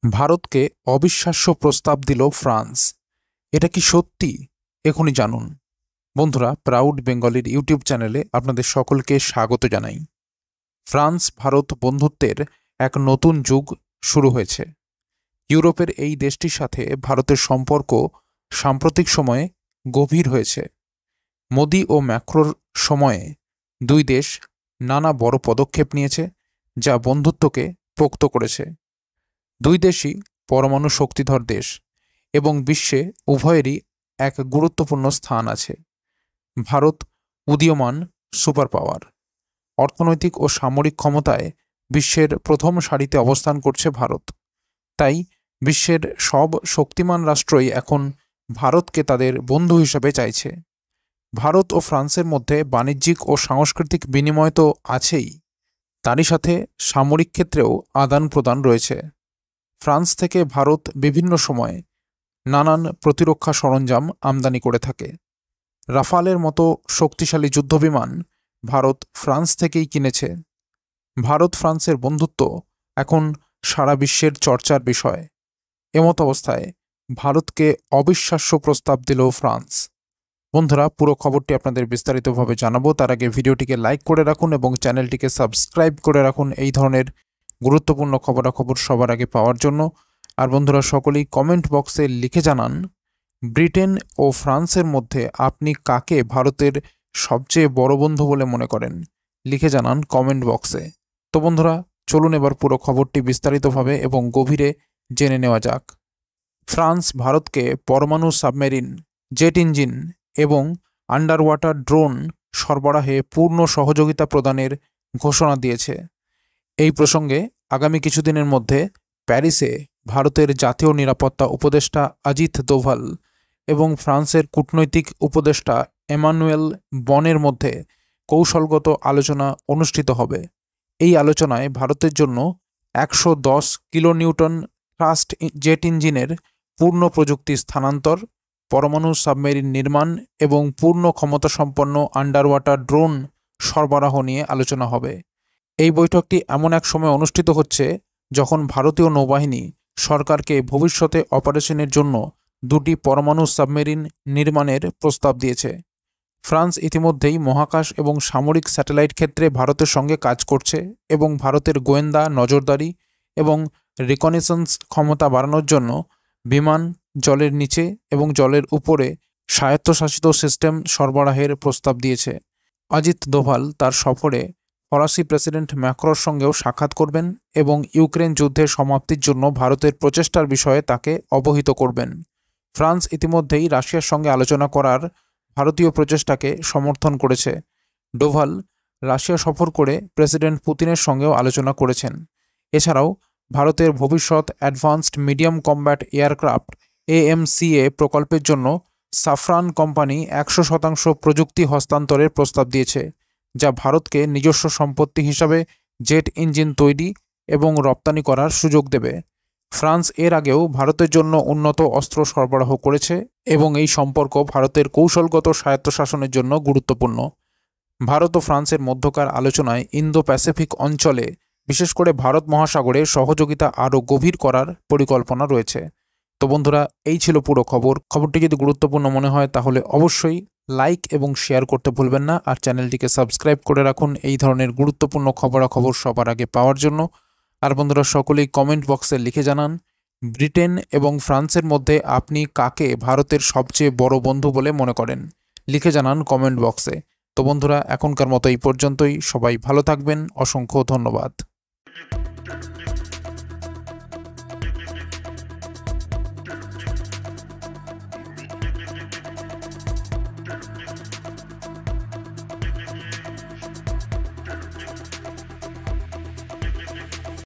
ভারতকে অবিশ্বাস্য প্রস্তাব দিল ফ্রান্স। এটা কি সত্যি? এখনই জানুন। বন্ধুরা, প্রাউড বেঙ্গলির ইউটিউব চ্যানেলে আপনাদের সকলকে স্বাগত জানাই। ফ্রান্স ভারত বন্ধুত্বের এক নতুন যুগ শুরু হয়েছে। ইউরোপের এই দেশটির সাথে ভারতের সম্পর্ক সাম্প্রতিক সময়ে গভীর হয়েছে। মোদি ও ম্যাক্রোর সময়ে দুই দেশ নানা বড় পদক্ষেপ নিয়েছে, যা বন্ধুত্বকে পোক্ত করেছে। দুই দেশই পরমাণু শক্তিধর দেশ এবং বিশ্বে উভয়েরই এক গুরুত্বপূর্ণ স্থান আছে। ভারত উদীয়মান সুপার পাওয়ার। অর্থনৈতিক ও সামরিক ক্ষমতায় বিশ্বের প্রথম সারিতে অবস্থান করছে ভারত। তাই বিশ্বের সব শক্তিমান রাষ্ট্রই এখন ভারতকে তাদের বন্ধু হিসেবে চাইছে। ভারত ও ফ্রান্সের মধ্যে বাণিজ্যিক ও সাংস্কৃতিক বিনিময় তো আছেই, তারই সাথে সামরিক ক্ষেত্রেও আদান প্রদান রয়েছে। ফ্রান্স থেকে ভারত বিভিন্ন সময়ে নানান প্রতিরক্ষা সরঞ্জাম আমদানি করে থাকে। রাফালের মতো শক্তিশালী যুদ্ধবিমান ভারত ফ্রান্স থেকেই কিনেছে। ভারত ফ্রান্সের বন্ধুত্ব এখন সারা বিশ্বের চর্চার বিষয়। এমত অবস্থায় ভারতকে অবিশ্বাস্য প্রস্তাব দিল ফ্রান্স। বন্ধুরা, পুরো খবরটি আপনাদের বিস্তারিতভাবে জানাবো। তার আগে ভিডিওটিকে লাইক করে রাখুন এবং চ্যানেলটিকে সাবস্ক্রাইব করে রাখুন এই ধরনের গুরুত্বপূর্ণ খবরাখবর সবার আগে পাওয়ার জন্য। আর বন্ধুরা, সকলেই কমেন্ট বক্সে লিখে জানান, ব্রিটেন ও ফ্রান্সের মধ্যে আপনি কাকে ভারতের সবচেয়ে বড় বন্ধু বলে মনে করেন? লিখে জানান কমেন্ট বক্সে। তো বন্ধুরা, চলুন এবার পুরো খবরটি বিস্তারিতভাবে এবং গভীরে জেনে নেওয়া যাক। ফ্রান্স ভারতকে পরমাণু সাবমেরিন, জেট ইঞ্জিন এবং আন্ডার ওয়াটার ড্রোন সরবরাহে পূর্ণ সহযোগিতা প্রদানের ঘোষণা দিয়েছে। এই প্রসঙ্গে আগামী কিছুদিনের মধ্যে প্যারিসে ভারতের জাতীয় নিরাপত্তা উপদেষ্টা অজিত দোভাল এবং ফ্রান্সের কূটনৈতিক উপদেষ্টা এমানুয়েল বনের মধ্যে কৌশলগত আলোচনা অনুষ্ঠিত হবে। এই আলোচনায় ভারতের জন্য 110 কিলোনিউটন থ্রাস্ট জেট ইঞ্জিনের পূর্ণ প্রযুক্তি স্থানান্তর, পরমাণু সাবমেরিন নির্মাণ এবং পূর্ণ ক্ষমতাসম্পন্ন আন্ডার ওয়াটার ড্রোন সরবরাহ নিয়ে আলোচনা হবে। এই বৈঠকটি এমন এক সময় অনুষ্ঠিত হচ্ছে যখন ভারতীয় নৌবাহিনী সরকারকে ভবিষ্যতে অপারেশনের জন্য 2টি পরমাণু সাবমেরিন নির্মাণের প্রস্তাব দিয়েছে। ফ্রান্স ইতিমধ্যেই মহাকাশ এবং সামরিক স্যাটেলাইট ক্ষেত্রে ভারতের সঙ্গে কাজ করছে এবং ভারতের গোয়েন্দা, নজরদারি এবং রিকনেসেন্স ক্ষমতা বাড়ানোর জন্য বিমান, জলের নিচে এবং জলের উপরে স্বায়ত্তশাসিত সিস্টেম সরবরাহের প্রস্তাব দিয়েছে। অজিত দোভাল তার সফরে ফরাসি প্রেসিডেন্ট ম্যাক্রোর সঙ্গেও সাক্ষাৎ করবেন এবং ইউক্রেন যুদ্ধের সমাপ্তির জন্য ভারতের প্রচেষ্টার বিষয়ে তাকে অবহিত করবেন। ফ্রান্স ইতিমধ্যেই রাশিয়ার সঙ্গে আলোচনা করার ভারতীয় প্রচেষ্টাকে সমর্থন করেছে। ডোভাল রাশিয়া সফর করে প্রেসিডেন্ট পুতিনের সঙ্গেও আলোচনা করেছেন। এছাড়াও ভারতের ভবিষ্যৎ advanced medium combat aircraft AMCA প্রকল্পের জন্য সাফরান কোম্পানি 100% প্রযুক্তি হস্তান্তরের প্রস্তাব দিয়েছে, যা ভারতকে নিজস্ব সম্পত্তি হিসাবে জেট ইঞ্জিন তৈরি এবং রপ্তানি করার সুযোগ দেবে। ফ্রান্স এর আগেও ভারতের জন্য উন্নত অস্ত্র সরবরাহ করেছে এবং এই সম্পর্ক ভারতের কৌশলগত স্বায়ত্তশাসনের জন্য গুরুত্বপূর্ণ। ভারত ও ফ্রান্সের মধ্যকার আলোচনায় ইন্দো প্যাসিফিক অঞ্চলে, বিশেষ করে ভারত মহাসাগরে সহযোগিতা আরও গভীর করার পরিকল্পনা রয়েছে। তো বন্ধুরা, এই ছিল পুরো খবর। খবরটি যদি গুরুত্বপূর্ণ মনে হয় তাহলে অবশ্যই লাইক এবং শেয়ার করতে ভুলবেন না। আর চ্যানেলটিকে সাবস্ক্রাইব করে রাখুন এই ধরনের গুরুত্বপূর্ণ খবরাখবর সবার আগে পাওয়ার জন্য। আর বন্ধুরা, সকলেই কমেন্ট বক্সে লিখে জানান, ব্রিটেন এবং ফ্রান্সের মধ্যে আপনি কাকে ভারতের সবচেয়ে বড় বন্ধু বলে মনে করেন? লিখে জানান কমেন্ট বক্সে। তো বন্ধুরা, এখনকার মতো এই পর্যন্তই। সবাই ভালো থাকবেন। অসংখ্য ধন্যবাদ।